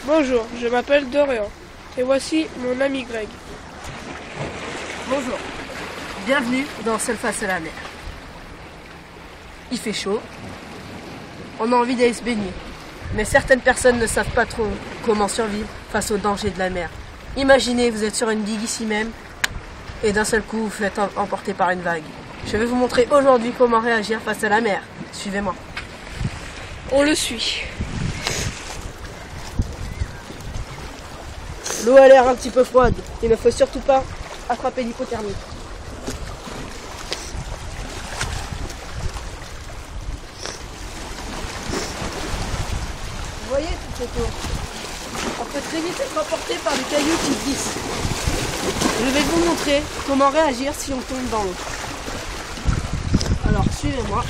Bonjour, je m'appelle Dorian et voici mon ami Greg. Bonjour, bienvenue dans Seul face à la mer. Il fait chaud, on a envie d'aller se baigner, mais certaines personnes ne savent pas trop comment survivre face aux dangers de la mer. Imaginez, vous êtes sur une digue ici même et d'un seul coup vous faites emporter par une vague. Je vais vous montrer aujourd'hui comment réagir face à la mer. Suivez-moi. On le suit. L'eau a l'air un petit peu froide. Il ne faut surtout pas attraper l'hypothermie. Vous voyez toute cette eau? On peut très vite être emporté par des cailloux qui glissent. Je vais vous montrer comment réagir si on tombe dans l'eau. Alors suivez-moi.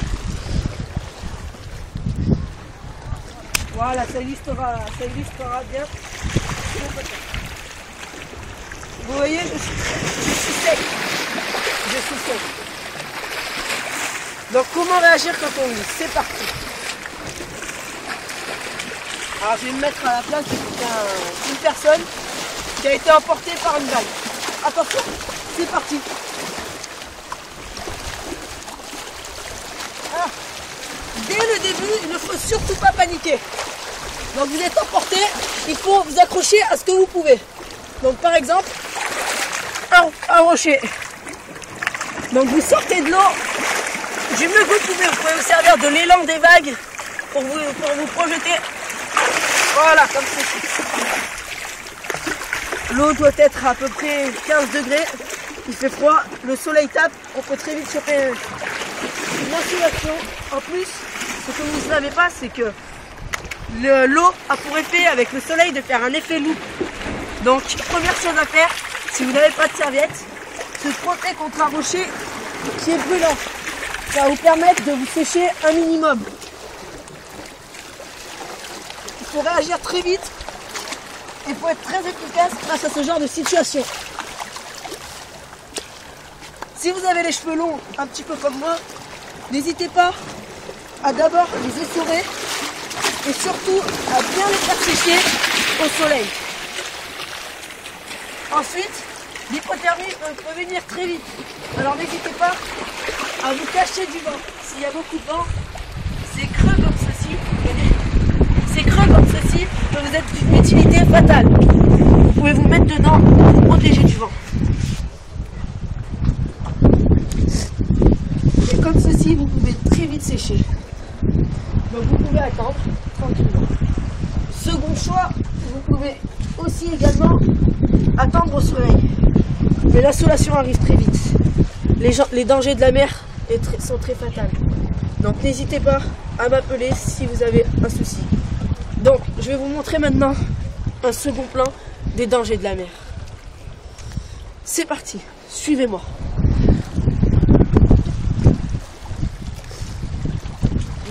Voilà, ça illustrera bien. Vous voyez, je suis sec. Donc comment réagir quand on glisse? C'est parti. Alors je vais me mettre à la place d'une personne qui a été emportée par une vague. Attention, c'est parti. Ah. Dès le début, il ne faut surtout pas paniquer. Donc vous êtes emporté, il faut vous accrocher à ce que vous pouvez. Donc par exemple, un rocher. Donc vous sortez de l'eau du mieux que vous pouvez. Vous pouvez vous servir de l'élan des vagues pour vous projeter. Voilà, comme ceci. L'eau doit être à peu près 15 degrés. Il fait froid, le soleil tape, on peut très vite choper une insolation. En plus, ce que vous ne savez pas, c'est que l'eau a pour effet avec le soleil de faire un effet loupe. Donc première chose à faire, si vous n'avez pas de serviette, se frotter contre un rocher qui est brûlant. Ça va vous permettre de vous sécher un minimum. Il faut réagir très vite et il faut être très efficace face à ce genre de situation. Si vous avez les cheveux longs, un petit peu comme moi, n'hésitez pas à d'abord les essorer et surtout à bien les faire sécher au soleil. Ensuite, l'hypothermie peut venir très vite. Alors n'hésitez pas à vous cacher du vent. S'il y a beaucoup de vent, c'est creux comme ceci. Ces creux comme ceci peuvent vous être d'une utilité fatale. Vous pouvez vous mettre dedans pour vous protéger du vent. Et comme ceci, vous pouvez très vite sécher. Donc vous pouvez attendre tranquillement. Second choix, vous pouvez aussi également attendre au soleil. Mais l'insolation arrive très vite. Les dangers de la mer sont très fatals. Donc n'hésitez pas à m'appeler si vous avez un souci. Donc je vais vous montrer maintenant un second plan des dangers de la mer. C'est parti, suivez-moi.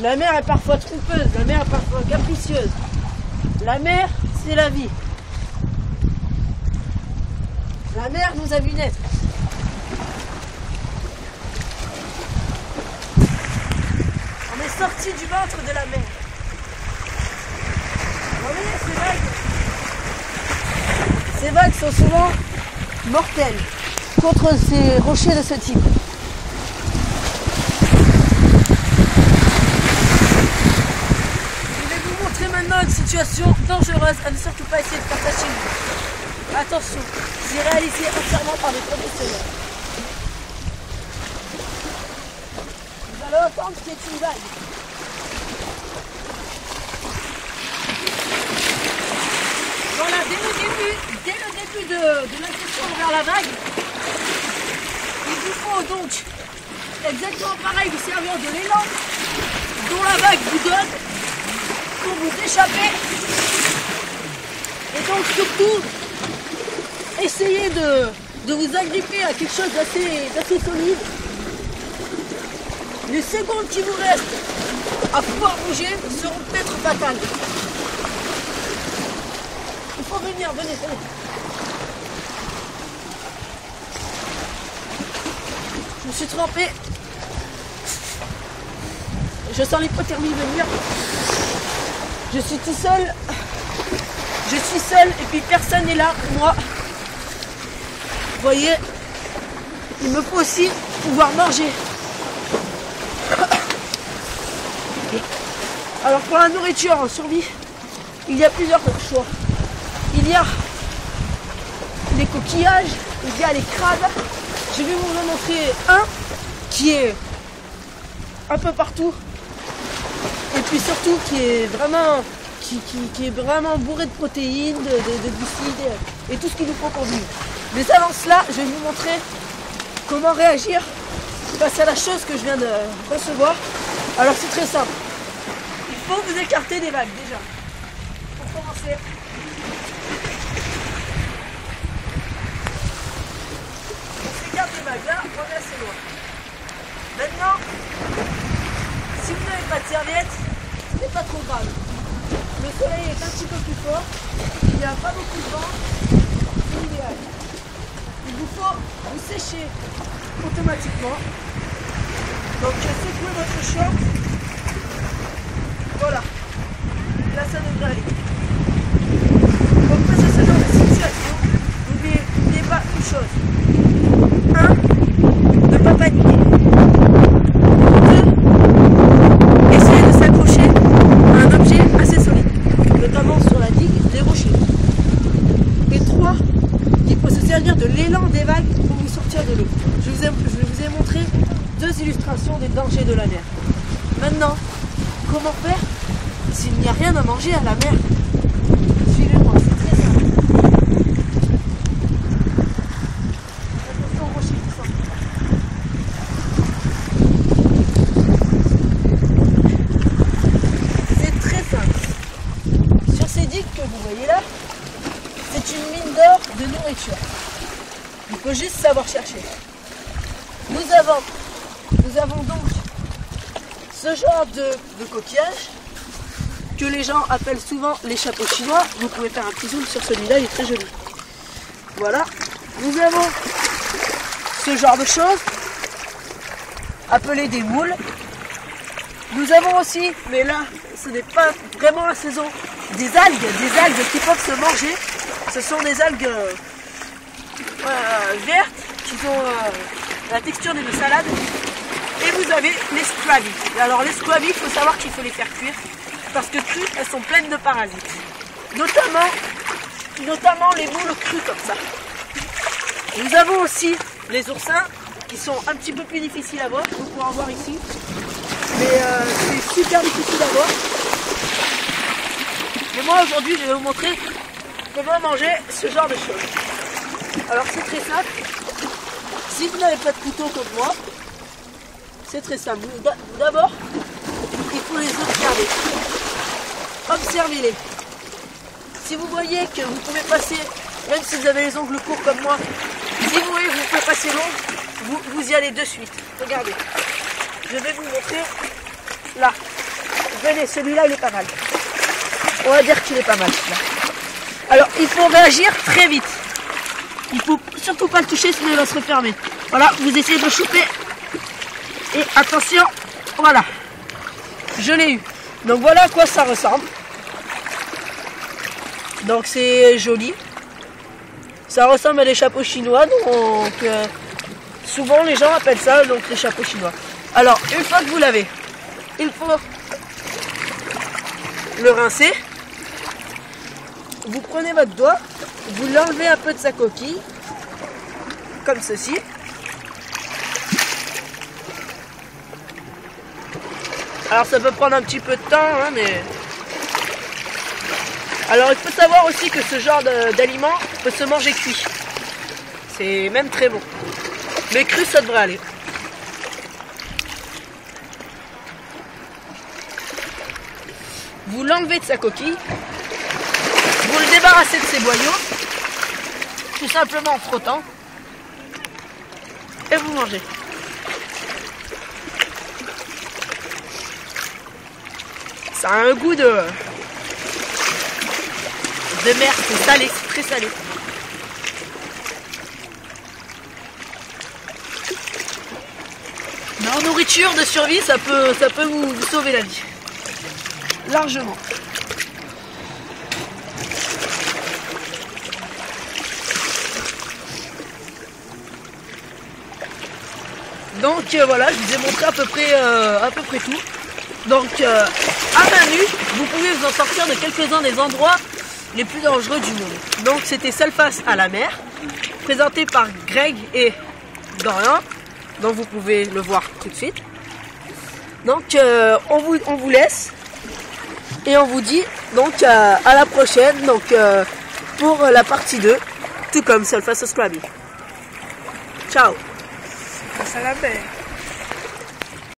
La mer est parfois trompeuse, la mer est parfois capricieuse. La mer, c'est la vie. La mer nous a vu naître. On est sorti du ventre de la mer. Vous voyez, ces vagues sont souvent mortelles contre ces rochers de ce type. Je vais vous montrer maintenant une situation dangereuse à ne surtout pas essayer de faire ça chez vous. Attention, c'est réalisé entièrement par des professionnels. Vous allez entendre ce qui est une vague. Voilà, dès le début de l'incursion vers la vague, il vous faut donc exactement pareil, vous servir de l'élan dont la vague vous donne pour vous échapper. Et donc surtout, essayez de vous agripper à quelque chose d'assez solide. Les secondes qui vous restent à pouvoir bouger seront peut-être fatales. Il faut venir, venez. Je me suis trempé. Je sens l'hypothermie venir. Je suis tout seul. Je suis seul et puis personne n'est là pour moi. Vous voyez, il me faut aussi pouvoir manger. Alors pour la nourriture en survie, il y a plusieurs choix. Il y a les coquillages, il y a les crabes. Je vais vous en montrer un qui est un peu partout. Et puis surtout qui est vraiment, qui est vraiment bourré de protéines, de glucides et tout ce qu'il nous faut pour vivre. Mais avant cela, je vais vous montrer comment réagir face à la chose que je viens de recevoir. Alors c'est très simple. Il faut vous écarter des vagues déjà. Pour commencer. On s'écarte des vagues là, on est assez loin. Maintenant, si vous n'avez pas de serviette, ce n'est pas trop grave. Le soleil est un petit peu plus fort, il n'y a pas beaucoup de vent, c'est idéal. Il vous faut vous sécher automatiquement. Donc secouez votre short. Voilà. Là ça devrait aller. Donc face à ce genre de situation, n'oubliez pas une chose. 1. Ne pas paniquer. 2. Essayez de s'accrocher à un objet assez solide, notamment sur la digue des rochers. Et 3. Il faut se servir de l'élan des vagues pour vous sortir de l'eau. Je vous ai montré 2 illustrations des dangers de la mer. Maintenant, comment faire s'il n'y a rien à manger à la mer? Suivez-moi, c'est très simple. Attention aux rochers qui sortent. C'est très simple. Sur ces digues que vous voyez là, c'est une mine d'or de nourriture. Il faut juste savoir chercher. Nous avons donc ce genre de coquillage que les gens appellent souvent les chapeaux chinois. Vous pouvez faire un petit zoom sur celui-là, il est très joli. Voilà. Nous avons ce genre de choses appelées des moules. Nous avons aussi, mais là ce n'est pas vraiment la saison, des algues qui peuvent se manger. Ce sont des algues vertes qui ont la texture d'une salade. Et vous avez les squabies. Alors les squabies, il faut savoir qu'il faut les faire cuire parce que crues, elles sont pleines de parasites. Notamment les moules crues comme ça. Nous avons aussi les oursins qui sont un petit peu plus difficiles à voir. Vous pouvez en voir ici. Mais c'est super difficile à voir. Mais moi aujourd'hui, je vais vous montrer comment manger ce genre de choses. Alors c'est très simple. Si vous n'avez pas de couteau comme moi, c'est très simple. D'abord, il faut les observer. Observez-les. Si vous voyez que vous pouvez passer, même si vous avez les ongles courts comme moi, si vous voyez que vous pouvez passer l'ongle, vous y allez de suite. Regardez. Je vais vous montrer là. Venez, celui-là il est pas mal. On va dire qu'il est pas mal celui-là. Alors il faut réagir très vite. Il faut surtout pas le toucher sinon il va se refermer. Voilà, vous essayez de le choper. Et attention, voilà. Je l'ai eu. Donc voilà à quoi ça ressemble. Donc c'est joli. Ça ressemble à des chapeaux chinois. Donc souvent les gens appellent ça donc les chapeaux chinois. Alors une fois que vous l'avez, il faut le rincer. Vous prenez votre doigt, vous l'enlevez un peu de sa coquille, comme ceci. Alors ça peut prendre un petit peu de temps, hein, mais... Alors il faut savoir aussi que ce genre d'aliment peut se manger cuit. C'est même très bon. Mais cru ça devrait aller. Vous l'enlevez de sa coquille. Vous le débarrassez de ses boyaux. Tout simplement en frottant. Et vous mangez. Ça a un goût de mer, c'est salé, c'est très salé. Mais en nourriture de survie, ça peut vous sauver la vie. Largement. Donc voilà, je vous ai montré à peu près tout. Donc à main nue, vous pouvez vous en sortir de quelques-uns des endroits les plus dangereux du monde. Donc c'était Seul face à la mer, présenté par Greg et Dorian. Donc vous pouvez le voir tout de suite. Donc on vous laisse et on vous dit donc à la prochaine donc pour la partie 2, tout comme Seul face au Scrabble. Ciao. Face à la mer.